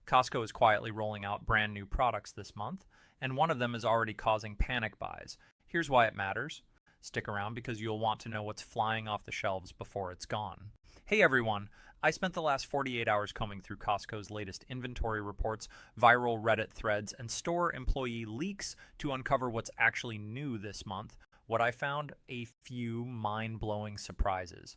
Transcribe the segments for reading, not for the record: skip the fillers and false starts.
Costco is quietly rolling out brand new products this month, and one of them is already causing panic buys. Here's why it matters. Stick around because you'll want to know what's flying off the shelves before it's gone. Hey everyone! I spent the last 48 hours combing through Costco's latest inventory reports, viral Reddit threads, and store employee leaks to uncover what's actually new this month. What I found? A few mind-blowing surprises,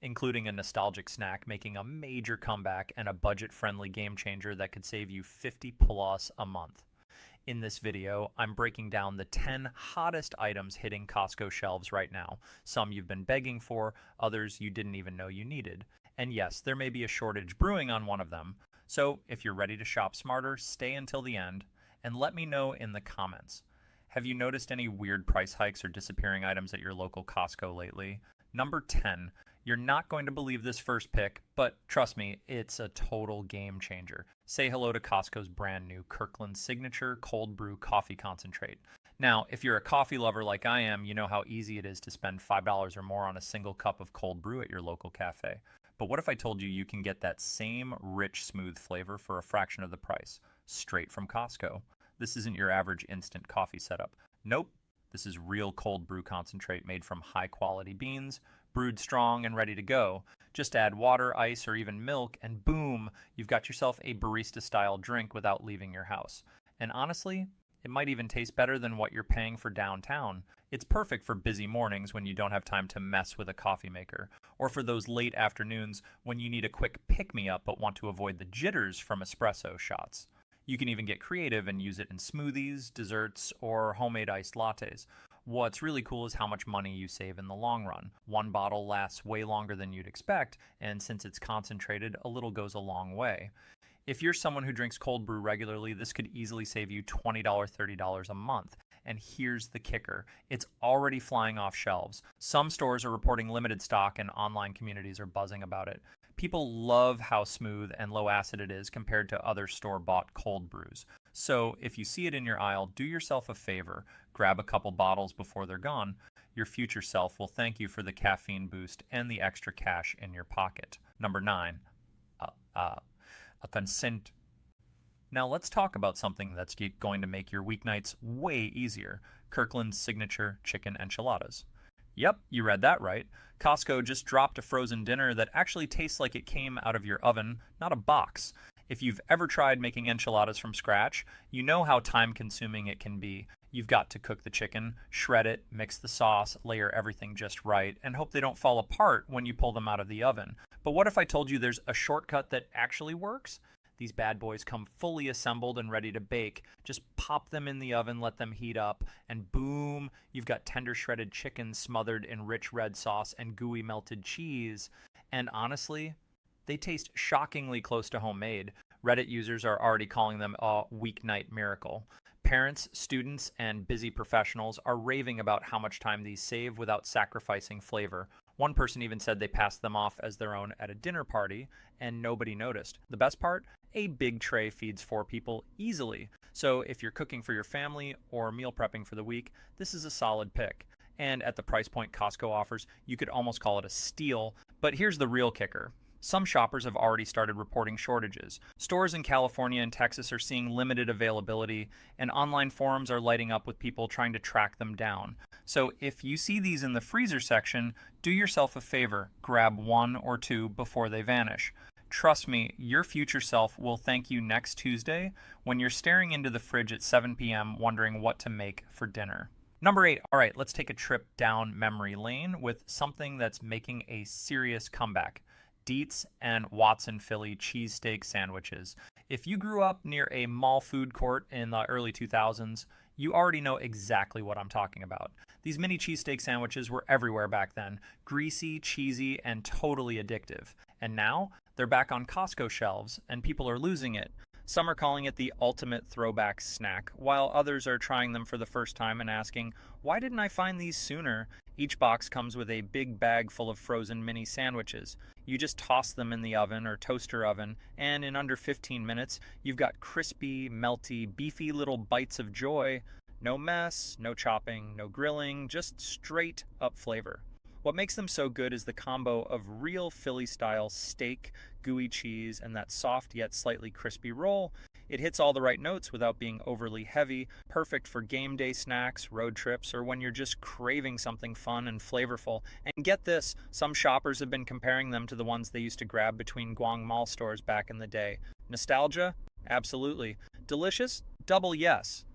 including a nostalgic snack making a major comeback and a budget-friendly game changer that could save you $50 plus a month. In this video, I'm breaking down the 10 hottest items hitting Costco shelves right now. Some you've been begging for, others you didn't even know you needed. And yes, there may be a shortage brewing on one of them. So if you're ready to shop smarter, stay until the end and let me know in the comments. Have you noticed any weird price hikes or disappearing items at your local Costco lately? Number 10. You're not going to believe this first pick, but trust me, it's a total game changer. Say hello to Costco's brand new Kirkland Signature Cold Brew Coffee Concentrate. Now, if you're a coffee lover like I am, you know how easy it is to spend $5 or more on a single cup of cold brew at your local cafe. But what if I told you you can get that same rich, smooth flavor for a fraction of the price, straight from Costco? This isn't your average instant coffee setup. Nope. This is real cold brew concentrate made from high-quality beans, brewed strong and ready to go. Just add water, ice, or even milk, and boom, you've got yourself a barista-style drink without leaving your house. And honestly, it might even taste better than what you're paying for downtown. It's perfect for busy mornings when you don't have time to mess with a coffee maker, or for those late afternoons when you need a quick pick-me-up but want to avoid the jitters from espresso shots. You can even get creative and use it in smoothies, desserts, or homemade iced lattes. What's really cool is how much money you save in the long run. One bottle lasts way longer than you'd expect, and since it's concentrated, a little goes a long way. If you're someone who drinks cold brew regularly, this could easily save you $20, $30 a month. And here's the kicker. It's already flying off shelves. Some stores are reporting limited stock and online communities are buzzing about it. People love how smooth and low acid it is compared to other store-bought cold brews. So if you see it in your aisle, do yourself a favor. Grab a couple bottles before they're gone. Your future self will thank you for the caffeine boost and the extra cash in your pocket. Number 9. A consent. Now let's talk about something that's going to make your weeknights way easier. Kirkland's signature chicken enchiladas. Yep, you read that right. Costco just dropped a frozen dinner that actually tastes like it came out of your oven, not a box. If you've ever tried making enchiladas from scratch, you know how time-consuming it can be. You've got to cook the chicken, shred it, mix the sauce, layer everything just right, and hope they don't fall apart when you pull them out of the oven. But what if I told you there's a shortcut that actually works? These bad boys come fully assembled and ready to bake. Just pop them in the oven, let them heat up, and boom, you've got tender shredded chicken smothered in rich red sauce and gooey melted cheese. And honestly, they taste shockingly close to homemade. Reddit users are already calling them a weeknight miracle. Parents, students, and busy professionals are raving about how much time these save without sacrificing flavor. One person even said they passed them off as their own at a dinner party, and nobody noticed. The best part? A big tray feeds 4 people easily. So if you're cooking for your family or meal prepping for the week, this is a solid pick. And at the price point Costco offers, you could almost call it a steal. But here's the real kicker. Some shoppers have already started reporting shortages. Stores in California and Texas are seeing limited availability, and online forums are lighting up with people trying to track them down. So if you see these in the freezer section, do yourself a favor, grab 1 or 2 before they vanish. Trust me, your future self will thank you next Tuesday when you're staring into the fridge at 7 p.m. wondering what to make for dinner. Number 8, all right, let's take a trip down memory lane with something that's making a serious comeback. Dietz and Watson Philly cheesesteak sandwiches. If you grew up near a mall food court in the early 2000s, you already know exactly what I'm talking about. These mini cheesesteak sandwiches were everywhere back then, greasy, cheesy, and totally addictive. And now, they're back on Costco shelves, and people are losing it. Some are calling it the ultimate throwback snack, while others are trying them for the first time and asking, why didn't I find these sooner? Each box comes with a big bag full of frozen mini sandwiches. You just toss them in the oven or toaster oven, and in under 15 minutes, you've got crispy, melty, beefy little bites of joy. No mess, no chopping, no grilling, just straight up flavor. What makes them so good is the combo of real Philly-style steak, gooey cheese, and that soft yet slightly crispy roll. It hits all the right notes without being overly heavy, perfect for game day snacks, road trips, or when you're just craving something fun and flavorful. And get this, some shoppers have been comparing them to the ones they used to grab between Guang Mall stores back in the day. Nostalgia? Absolutely. Delicious? Double yes.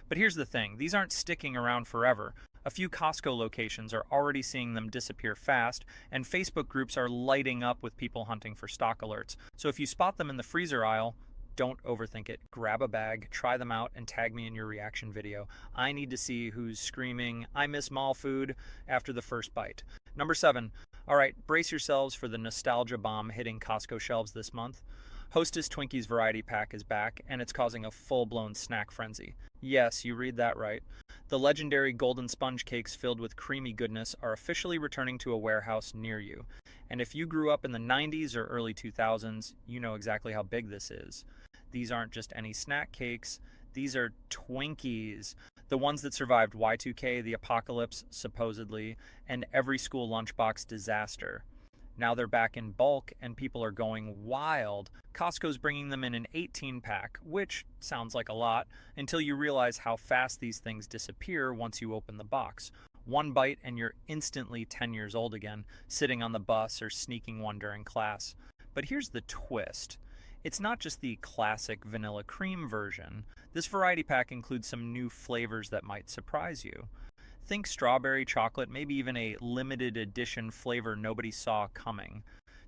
But here's the thing, these aren't sticking around forever. A few Costco locations are already seeing them disappear fast, and Facebook groups are lighting up with people hunting for stock alerts. So if you spot them in the freezer aisle, don't overthink it. Grab a bag, try them out, and tag me in your reaction video. I need to see who's screaming, "I miss mall food," after the first bite. Number 7. All right, brace yourselves for the nostalgia bomb hitting Costco shelves this month. Hostess Twinkies Variety Pack is back, and it's causing a full-blown snack frenzy. Yes, you read that right. The legendary golden sponge cakes filled with creamy goodness are officially returning to a warehouse near you. And if you grew up in the 90s or early 2000s, you know exactly how big this is. These aren't just any snack cakes, these are Twinkies. The ones that survived Y2K, the apocalypse, supposedly, and every school lunchbox disaster. Now they're back in bulk and people are going wild. Costco's bringing them in an 18-pack, which sounds like a lot, until you realize how fast these things disappear once you open the box. One bite and you're instantly 10 years old again, sitting on the bus or sneaking one during class. But here's the twist. It's not just the classic vanilla cream version. This variety pack includes some new flavors that might surprise you. Think strawberry chocolate, maybe even a limited edition flavor nobody saw coming.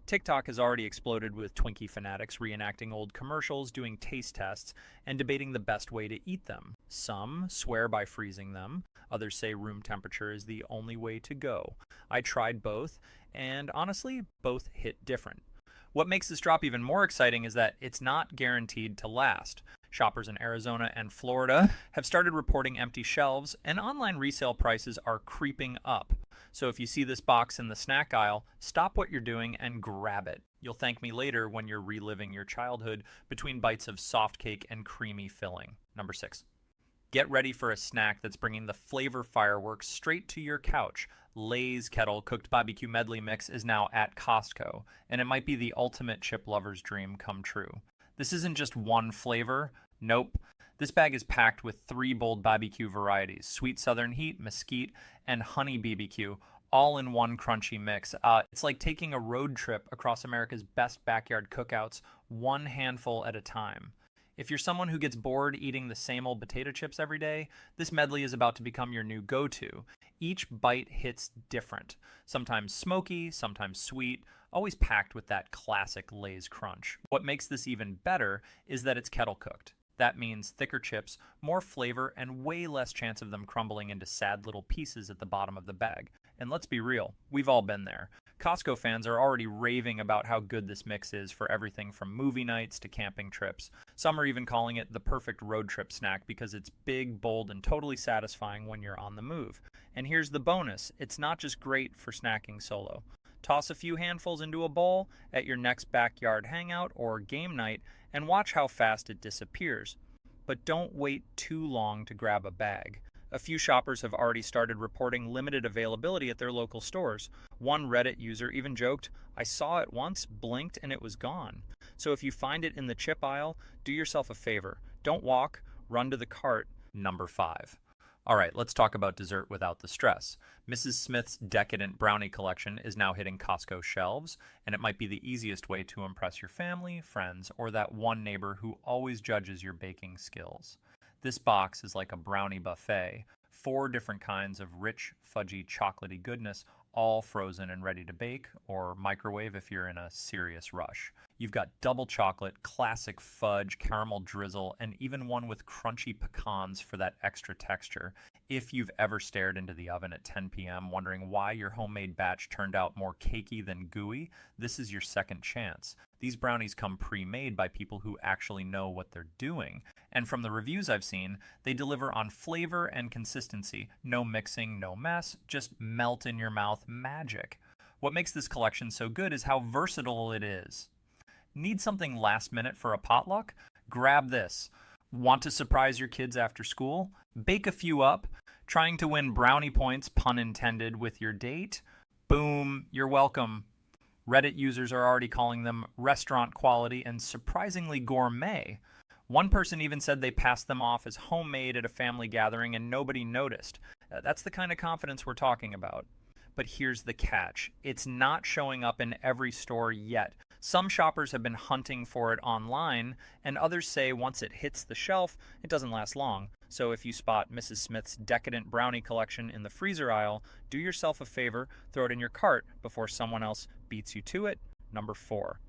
TikTok has already exploded with Twinkie fanatics reenacting old commercials, doing taste tests, and debating the best way to eat them. Some swear by freezing them, others say room temperature is the only way to go. I tried both, and honestly, both hit different. What makes this drop even more exciting is that it's not guaranteed to last. Shoppers in Arizona and Florida have started reporting empty shelves, and online resale prices are creeping up. So if you see this box in the snack aisle, stop what you're doing and grab it. You'll thank me later when you're reliving your childhood between bites of soft cake and creamy filling. Number 6. Get ready for a snack that's bringing the flavor fireworks straight to your couch. Lay's Kettle Cooked Barbecue Medley Mix is now at Costco, and it might be the ultimate chip lover's dream come true. This isn't just one flavor. Nope. This bag is packed with 3 bold barbecue varieties: sweet southern heat, mesquite, and honey BBQ, all in one crunchy mix. It's like taking a road trip across America's best backyard cookouts, one handful at a time. If you're someone who gets bored eating the same old potato chips every day, this medley is about to become your new go-to. Each bite hits different. Sometimes smoky, sometimes sweet, always packed with that classic Lay's crunch. What makes this even better is that it's kettle cooked. That means thicker chips, more flavor, and way less chance of them crumbling into sad little pieces at the bottom of the bag. And let's be real, we've all been there. Costco fans are already raving about how good this mix is for everything from movie nights to camping trips. Some are even calling it the perfect road trip snack because it's big, bold, and totally satisfying when you're on the move. And here's the bonus, it's not just great for snacking solo. Toss a few handfuls into a bowl at your next backyard hangout or game night and watch how fast it disappears. But don't wait too long to grab a bag. A few shoppers have already started reporting limited availability at their local stores. One Reddit user even joked, "I saw it once, blinked, and it was gone." So if you find it in the chip aisle, do yourself a favor. Don't walk, run to the cart. Number 5. All right, let's talk about dessert without the stress. Mrs. Smith's decadent brownie collection is now hitting Costco shelves, and it might be the easiest way to impress your family, friends, or that one neighbor who always judges your baking skills. This box is like a brownie buffet, 4 different kinds of rich, fudgy, chocolatey goodness, all frozen and ready to bake or microwave if you're in a serious rush. You've got double chocolate, classic fudge, caramel drizzle, and even one with crunchy pecans for that extra texture. If you've ever stared into the oven at 10 p.m. wondering why your homemade batch turned out more cakey than gooey, this is your second chance. These brownies come pre-made by people who actually know what they're doing. And from the reviews I've seen, they deliver on flavor and consistency. No mixing, no mess, just melt in your mouth magic. What makes this collection so good is how versatile it is. Need something last minute for a potluck? Grab this. Want to surprise your kids after school? Bake a few up. Trying to win brownie points, pun intended, with your date? Boom, you're welcome. Reddit users are already calling them restaurant quality and surprisingly gourmet. One person even said they passed them off as homemade at a family gathering and nobody noticed. That's the kind of confidence we're talking about. But here's the catch. It's not showing up in every store yet. Some shoppers have been hunting for it online, and others say once it hits the shelf, it doesn't last long. So if you spot Mrs. Smith's decadent brownie collection in the freezer aisle, do yourself a favor, throw it in your cart before someone else beats you to it. Number 4.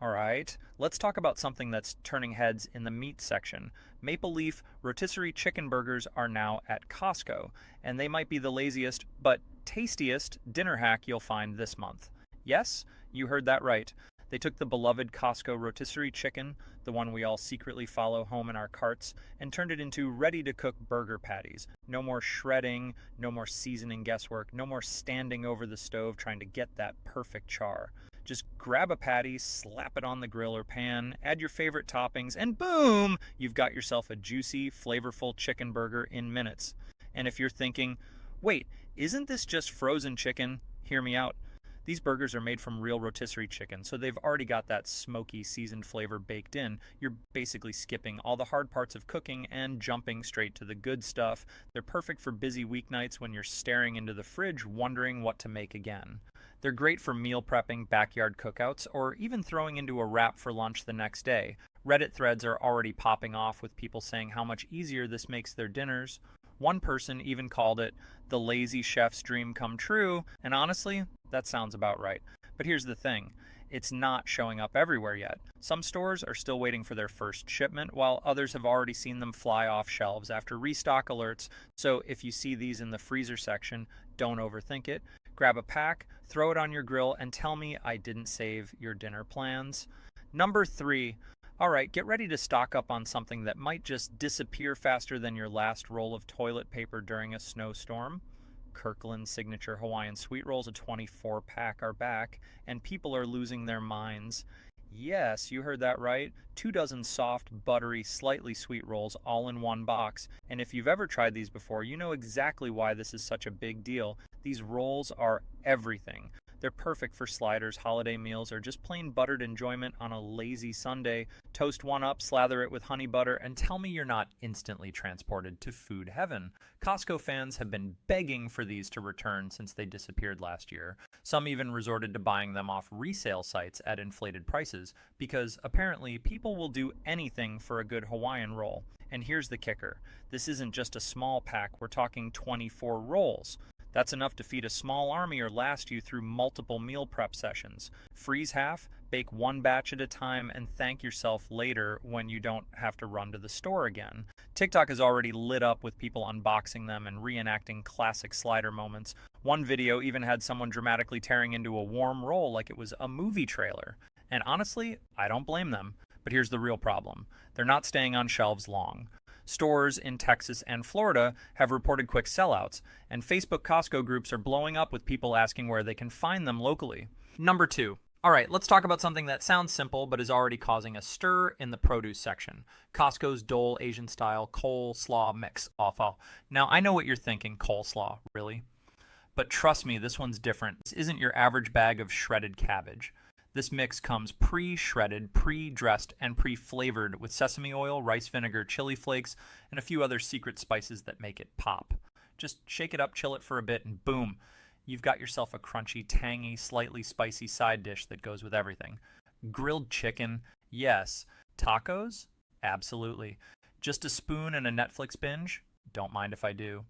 All right, let's talk about something that's turning heads in the meat section. Maple Leaf rotisserie chicken burgers are now at Costco, and they might be the laziest but tastiest dinner hack you'll find this month. Yes, you heard that right. They took the beloved Costco rotisserie chicken, the one we all secretly follow home in our carts, and turned it into ready-to-cook burger patties. No more shredding, no more seasoning guesswork, no more standing over the stove trying to get that perfect char. Just grab a patty, slap it on the grill or pan, add your favorite toppings, and boom! You've got yourself a juicy, flavorful chicken burger in minutes. And if you're thinking, wait, isn't this just frozen chicken? Hear me out. These burgers are made from real rotisserie chicken, so they've already got that smoky, seasoned flavor baked in. You're basically skipping all the hard parts of cooking and jumping straight to the good stuff. They're perfect for busy weeknights when you're staring into the fridge wondering what to make again. They're great for meal prepping, backyard cookouts, or even throwing into a wrap for lunch the next day. Reddit threads are already popping off with people saying how much easier this makes their dinners. One person even called it the lazy chef's dream come true, and honestly, that sounds about right. But here's the thing. It's not showing up everywhere yet. Some stores are still waiting for their first shipment, while others have already seen them fly off shelves after restock alerts. So if you see these in the freezer section, don't overthink it. Grab a pack, throw it on your grill, and tell me I didn't save your dinner plans. Number 3. All right, get ready to stock up on something that might just disappear faster than your last roll of toilet paper during a snowstorm. Kirkland signature Hawaiian sweet rolls, a 24-pack, are back, and people are losing their minds. Yes, you heard that right. 2 dozen soft, buttery, slightly sweet rolls all in one box. And if you've ever tried these before, you know exactly why this is such a big deal. These rolls are everything. They're perfect for sliders, holiday meals, or just plain buttered enjoyment on a lazy Sunday. Toast one up, slather it with honey butter, and tell me you're not instantly transported to food heaven. Costco fans have been begging for these to return since they disappeared last year. Some even resorted to buying them off resale sites at inflated prices, because apparently people will do anything for a good Hawaiian roll. And here's the kicker. This isn't just a small pack, we're talking 24 rolls. That's enough to feed a small army or last you through multiple meal prep sessions. Freeze half, bake one batch at a time, and thank yourself later when you don't have to run to the store again. TikTok is already lit up with people unboxing them and reenacting classic slider moments. One video even had someone dramatically tearing into a warm roll like it was a movie trailer. And honestly, I don't blame them. But here's the real problem. They're not staying on shelves long. Stores in Texas and Florida have reported quick sellouts, and Facebook Costco groups are blowing up with people asking where they can find them locally. Number 2. All right, let's talk about something that sounds simple but is already causing a stir in the produce section. Costco's Dole Asian-style coleslaw mix. Awful. Now, I know what you're thinking, coleslaw, really? But trust me, this one's different. This isn't your average bag of shredded cabbage. This mix comes pre-shredded, pre-dressed, and pre-flavored with sesame oil, rice vinegar, chili flakes, and a few other secret spices that make it pop. Just shake it up, chill it for a bit, and boom, you've got yourself a crunchy, tangy, slightly spicy side dish that goes with everything. Grilled chicken, yes. Tacos? Absolutely. Just a spoon and a Netflix binge? Don't mind if I do.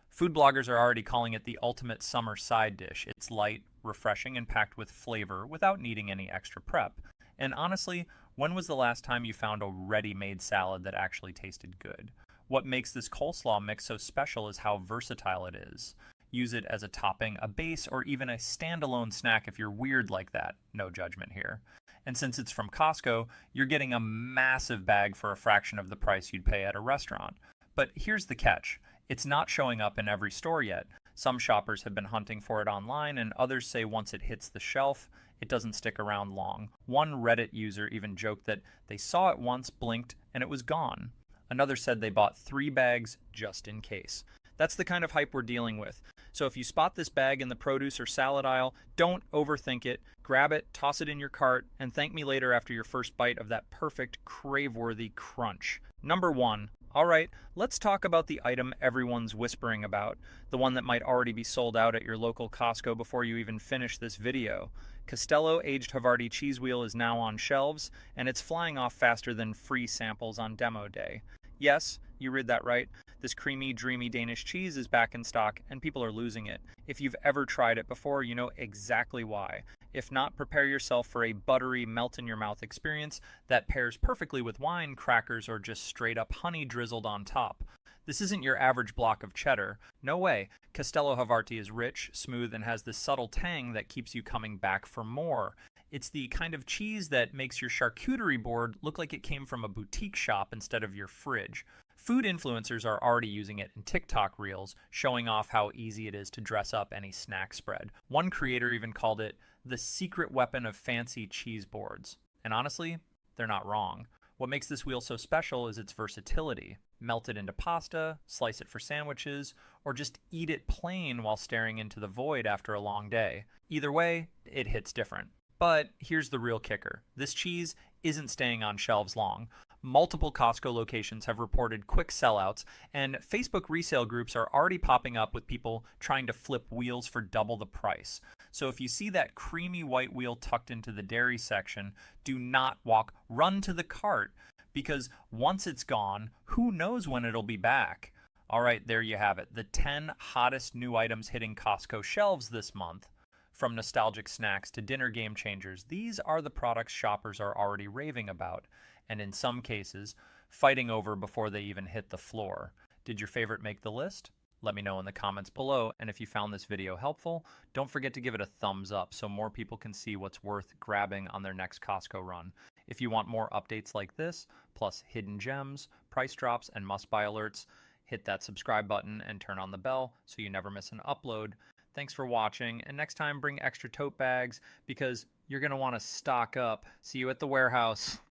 Food bloggers are already calling it the ultimate summer side dish. It's light, refreshing, and packed with flavor without needing any extra prep. And honestly, when was the last time you found a ready-made salad that actually tasted good? What makes this coleslaw mix so special is how versatile it is. Use it as a topping, a base, or even a standalone snack if you're weird like that. No judgment here. And since it's from Costco, you're getting a massive bag for a fraction of the price you'd pay at a restaurant. But here's the catch. It's not showing up in every store yet. Some shoppers have been hunting for it online, and others say once it hits the shelf, it doesn't stick around long. One Reddit user even joked that they saw it once, blinked, and it was gone. Another said they bought 3 bags just in case. That's the kind of hype we're dealing with. So if you spot this bag in the produce or salad aisle, don't overthink it. Grab it, toss it in your cart, and thank me later after your first bite of that perfect, crave-worthy crunch. Number 1. All right, let's talk about the item everyone's whispering about, the one that might already be sold out at your local Costco before you even finish this video. Castello Aged Havarti Cheese Wheel is now on shelves, and it's flying off faster than free samples on demo day. Yes, you read that right. This creamy, dreamy Danish cheese is back in stock, and people are losing it. If you've ever tried it before, you know exactly why. If not, prepare yourself for a buttery, melt-in-your-mouth experience that pairs perfectly with wine, crackers, or just straight-up honey drizzled on top. This isn't your average block of cheddar. No way. Castello Havarti is rich, smooth, and has this subtle tang that keeps you coming back for more. It's the kind of cheese that makes your charcuterie board look like it came from a boutique shop instead of your fridge. Food influencers are already using it in TikTok reels, showing off how easy it is to dress up any snack spread. One creator even called it the secret weapon of fancy cheese boards. And honestly, they're not wrong. What makes this wheel so special is its versatility. Melt it into pasta, slice it for sandwiches, or just eat it plain while staring into the void after a long day. Either way, it hits different. But here's the real kicker. This cheese isn't staying on shelves long. Multiple Costco locations have reported quick sellouts, and Facebook resale groups are already popping up with people trying to flip wheels for double the price. So if you see that creamy white wheel tucked into the dairy section, do not walk, run to the cart, because once it's gone, who knows when it'll be back. All right, there you have it. The 10 hottest new items hitting Costco shelves this month. From nostalgic snacks to dinner game changers, these are the products shoppers are already raving about, and in some cases, fighting over before they even hit the floor. Did your favorite make the list? Let me know in the comments below, and if you found this video helpful, don't forget to give it a thumbs up so more people can see what's worth grabbing on their next Costco run. If you want more updates like this, plus hidden gems, price drops, and must-buy alerts, hit that subscribe button and turn on the bell so you never miss an upload. Thanks for watching, and next time bring extra tote bags because you're going to want to stock up. See you at the warehouse.